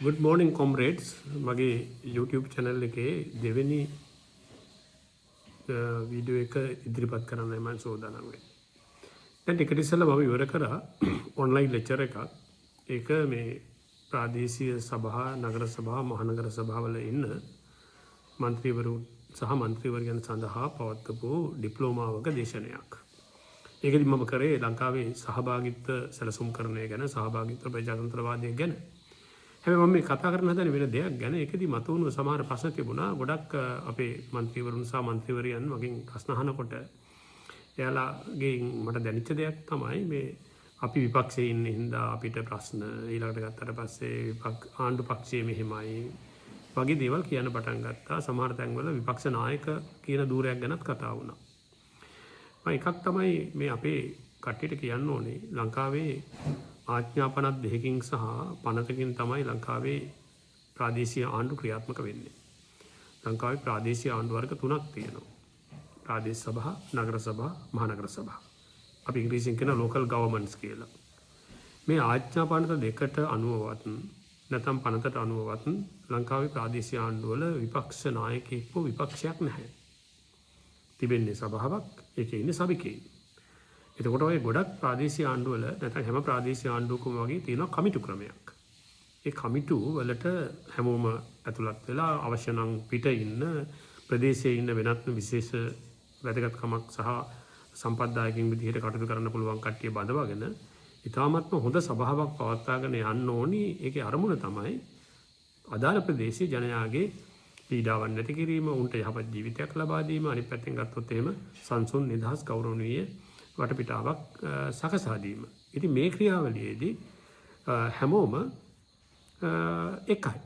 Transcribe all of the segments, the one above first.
Good morning, comrades. මගේ YouTube channel එකේ දෙවෙනි වීඩියෝ එක ඉදිරිපත් කරන්නයි මම සූදානම් වෙන්නේ. දැන් ටිකට ඉස්සෙල්ලා මම ඉවර කරා ඔන්ලයින් ලෙක්චර් එකක්. ඒක මේ ප්‍රාදේශීය සභා, නගර සභා, මහනගර සභාවල ඉන්න മന്ത്രിවරු සහ മന്ത്രിවරයන් සඳහා පවත්වපු ඩිප්ලෝමාවක දේශනයක්. ඒකෙදි මම කරේ ලංකාවේ සහභාගීත්ව සැලසුම් කරණය ගැන, සහභාගීත්ව ප්‍රජාතන්ත්‍රවාදය ගැන. හැබැයි මම මේ කතා කරන්න හදන්නේ වෙන දෙයක් ගැන. ඒකෙදි මතුවුණු සමහර ප්‍රශ්න තිබුණා. ගොඩක් අපේ മന്ത്രിවරුන් සහ മന്ത്രിවරයන් මගෙන් ප්‍රශ්න අහනකොට එයාලාගෙන් මට දැනෙච්ච දෙයක් තමයි මේ අපි විපක්ෂයේ ඉන්න හින්දා අපිට ප්‍රශ්න ඊළඟට ගත්තට පස්සේ ආණ්ඩු පක්ෂයේ මෙහෙමයි වගේ දේවල් කියන්න පටන් ගත්තා. සමහර තැන්වල විපක්ෂ නායක කියන ධූරයක් ගැනත් කතා වුණා. එකක් තමයි මේ අපේ කට්ටියට කියන්න ඕනේ ලංකාවේ ආඥා 52කින් සහ 50කින් තමයි ලංකාවේ ප්‍රාදේශීය ආණ්ඩු ක්‍රියාත්මක වෙන්නේ. ලංකාවේ ප්‍රාදේශීය ආණ්ඩු වර්ග 3ක් තියෙනවා. ප්‍රාදේශ සභා, නගර සභා, මහනගර සභා. අපි ඉංග්‍රීසියෙන් කියන local governments කියලා. මේ ආඥා 52ට අනුවවත් නැත්නම් 50ට අනුවවත් ලංකාවේ ප්‍රාදේශීය ආණ්ඩු වල විපක්ෂ නායකයෙක්ව විපක්ෂයක් නැහැ. තිබෙන්නේ සභාවක්, ඒකේ ඉන්නේ සභිකයෙක්. එතකොට ඔය ගොඩක් ප්‍රාදේශීය ආණ්ඩුවල නැත්නම් හැම ප්‍රාදේශීය ආණ්ඩුවකම වගේ තියෙනවා කමිටු ක්‍රමයක්. ඒ කමිටු වලට හැමෝම ඇතුළත් වෙලා අවශ්‍ය නම් පිට ඉන්න ප්‍රදේශයේ ඉන්න වෙනත් විශේෂ වැදගත්කමක් සහ සම්පත්දායකින් විදිහට කටයුතු කරන්න පුළුවන් කට්ටිය බඳවගෙන ඉතාමත්ම හොඳ සභාවක් පවත්වාගෙන යන්න ඕනි. ඒකේ අරමුණ තමයි අදාළ ප්‍රදේශයේ ජනයාගේ පීඩාවන් නැති කිරීම, උන්ට යහපත් ජීවිතයක් ලබා දීම, අනිත් පැත්තෙන් ගත්තොත් එහෙම සංසුන් නිදහස් ගෞරවණීය වටපිටාවක් සකසා දීම. ඉතින් මේ ක්‍රියාවලියේදී හැමෝම එකයි.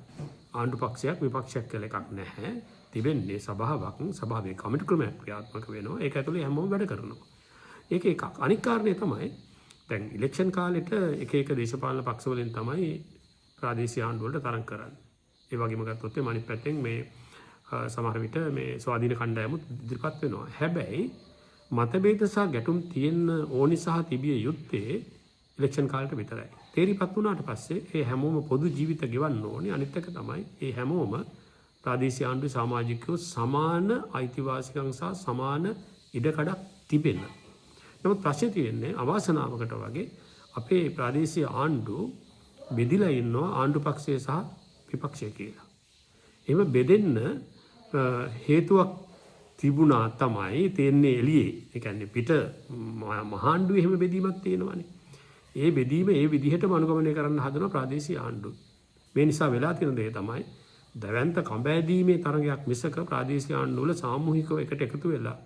ආණ්ඩු පක්ෂයක් විපක්ෂයක් කියලා එකක් නැහැ. තිබෙන්නේ සභාවක්, සභාවේ කමිටු ක්‍රමයක් ක්‍රියාත්මක වෙනවා. ඒක ඇතුලේ හැමෝම වැඩ කරනවා. ඒක එකක්. අනිත් කාරණේ තමයි දැන් ඉලෙක්ෂන් කාලෙට එක එක දේශපාලන පක්ෂ වලින් තමයි ප්‍රාදේශීය ආණ්ඩු වලට තරඟ කරන්නේ. ඒ වගේම ගත්තොත් අනිත් පැත්තෙන් මේ සමහර විට මේ ස්වාධීන කණ්ඩායමුත් ඉදිරිපත් වෙනවා. හැබැයි මතභේද සහ ගැටුම් තියෙන්න ඕනි සහ තිබිය යුත්තේ ඉලෙක්ෂන් කාලෙට විතරයි. තේරිපත් වුණාට පස්සේ ඒ හැමෝම පොදු ජීවිත ගෙවන්න ඕනේ. අනිත් එක තමයි ඒ හැමෝම ප්‍රාදේශීය ආණ්ඩුවේ සමාජිකයෝ සමාන අයිතිවාසිකම් සහ සමාන ඉඩකඩක් තිබෙන. නමුත් ප්‍රශ්නේ තියෙන්නේ අවාසනාවකට වගේ අපේ ප්‍රාදේශීය ආණ්ඩු බෙදිලා ඉන්නවා ආණ්ඩු පක්ෂය සහ විපක්ෂය කියලා. එහෙම බෙදෙන්න හේතුවක් තිබුණා තමයි තේන්නේ එළියේ. ඒ කියන්නේ පිට මහාණ්ඩුවේ එහෙම බෙදීමක් තියෙනවානේ. ඒ බෙදීම ඒ විදිහටම අනුගමනය කරන්න හදන ප්‍රාදේශීය ආණ්ඩු. මේ නිසා වෙලා තියෙන දේ තමයි දැවැන්ත කඹෑදීමේ තරගයක් මිසක ප්‍රාදේශීය ආණ්ඩු වල සාමූහිකව එකට එකතු වෙලා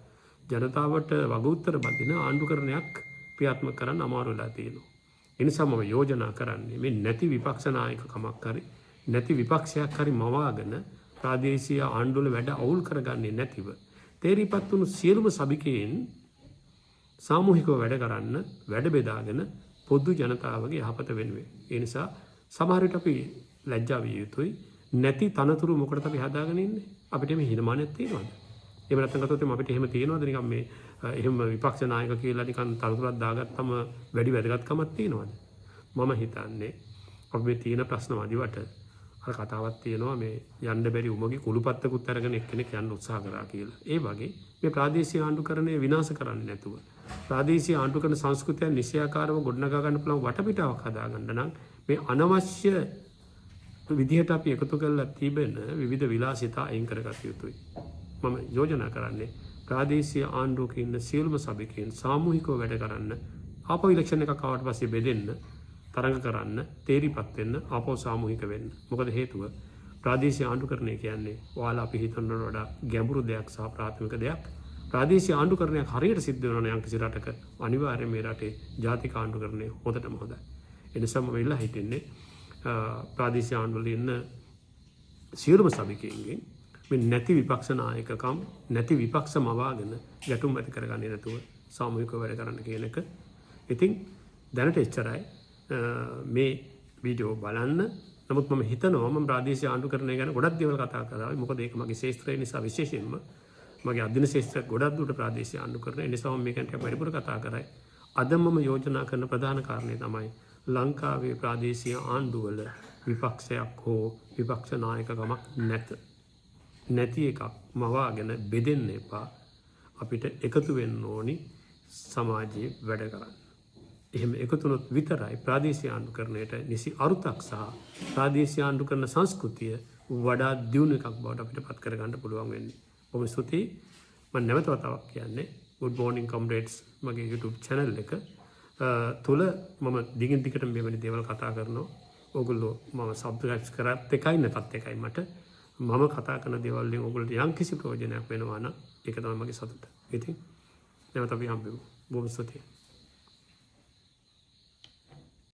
ජනතාවට වගඋත්තර බඳින ආණ්ඩුකරණයක් ක්‍රියාත්මක කරන්න අමාරු වෙලා තියෙනවා. ඒ නිසා මම යෝජනා කරන්නේ මේ නැති විපක්ෂ නායකකමක් හරි නැති විපක්ෂයක් හරි මවාගෙන ප්‍රාදේශීය ආණ්ඩු වල වැඩ අවුල් කරගන්නේ නැතිව තේරිපත් වුණු සියලුම සභිකයන් සාමූහිකව වැඩ කරන්න වැඩ බෙදාගෙන පොදු ජනතාවගේ යහපත වෙනුවෙන්. ඒ නිසා සමහර විට අපි ලැජ්ජා විය යුතුයි. නැති තනතුරු මොකටද අපි හදාගෙන ඉන්නේ? අපිට මේ හිනමානයක් තියෙනවද? එහෙම නැත්නම් ගත්තොත් අපිට එහෙම තියෙනවද නිකන් මේ එහෙම විපක්ෂ නායක කියලා නිකන් තනතුරක් දාගත්තම වැඩි වැදගත්කමක් තියෙනවද? මම හිතන්නේ අපි මේ තියෙන ප්‍රශ්න වදිවට අර කතාවක් තියෙනවා මේ යන්න බැරි උමගේ කුළුපත්තකුත් අරගෙන එක්කෙනෙක් යන්න උත්සාහ කරා කියලා. ඒ වගේ මේ ප්‍රාදේශීය ආණ්ඩුකරණය විනාශ කරන්නේ නැතුව ප්‍රාදේශීය ආණ්ඩුකරණ සංස්කෘතිය නිශ්චයාකාරව ගොඩනගා ගන්න පුළුවන් වටපිටාවක් හදාගන්න නම් මේ අනවශ්‍ය විදිහට අපි එකතු කරලා තිබෙන විවිධ විලාසිතා අයින් කරගත යුතුයි. මම යෝජනා කරන්නේ ප්‍රාදේශීය ආණ්ඩුවක ඉන්න සියලුම සභිකයන් සාමූහිකව වැඩ කරන්න, ආපහු ඉලෙක්ෂන් එකක් ආවට පස්සේ බෙදෙන්න, තරඟ කරන්න, තේරිපත් වෙන්න, ආපහු සාමූහික වෙන්න. මොකද හේතුව ප්‍රාදේශීය ආණ්ඩුකරණය කියන්නේ ඔයාලා අපි හිතනවට වඩා ගැඹුරු දෙයක් සහ ප්‍රාථමික දෙයක්. ප්‍රාදේශීය ආණ්ඩුකරණයක් හරියට සිද්ධ වෙනවා නම් යම්කිසි රටක අනිවාර්යයෙන් මේ රටේ ජාතික ආණ්ඩුකරණය හොඳටම හොඳයි. ඒ නිසා මම ඉල්ලා හිටින්නේ ප්‍රාදේශීය ආණ්ඩුවල ඉන්න සියලුම සභිකයන්ගෙන් මේ නැති විපක්ෂ නායකකම් නැති විපක්ෂ මවාගෙන ගැටුම් ඇති කරගන්නේ නැතුව සාමූහිකව වැඩ කරන්න කියන එක. ඉතින් දැනට එච්චරයි මේ වීඩියෝ බලන්න. නමුත් මම හිතනවා මම ප්‍රාදේශීය ආණ්ඩුකරණය ගැන ගොඩක් දේවල් කතා කරා. මොකද ඒක මගේ ශාස්ත්‍රය නිසා විශේෂයෙන්ම මගේ අධ්‍යයන ශාස්ත්‍රය ගොඩක් දුරට ප්‍රාදේශීය ආණ්ඩුකරණය. ඒ නිසා මම මේකට වැඩිපුර කතා කරයි. අද මම යෝජනා කරන ප්‍රධාන කාරණේ තමයි ලංකාවේ ප්‍රාදේශීය ආණ්ඩුවල විපක්ෂයක් හෝ විපක්ෂ නායකකමක් නැති එකක් මවාගෙන බෙදෙන්න එපා. අපිට එකතු වෙන්න ඕනි සමාජයේ වැඩ කරන්න. එහෙම එකතුනොත් විතරයි ප්‍රාදේශීය ආණ්ඩුකරණයට නිසි අරුතක් සහ ප්‍රාදේශීය ආණ්ඩුකරණ සංස්කෘතිය වඩා දියුණු එකක් බවට අපිට පත් කරගන්න පුළුවන් වෙන්නේ. බොහොම ස්තුතියි. මම නැවත වතාවක් කියන්නේ Good Morning Comrades මගේ YouTube channel එක තුල මම දිගින් දිගටම මෙවැනි දේවල් කතා කරනවා. ඕගොල්ලෝ මම subscribe කරත් එකයි නැතත් එකයි මට මම කතා කරන දේවල් වලින් ඕගොල්ලන්ට යම්කිසි ප්‍රයෝජනයක් වෙනවා නම් ඒක තමයි මගේ සතුට. ඉතින් නැවත අපි හම්බෙමු. බොහොම ස්තුතියි.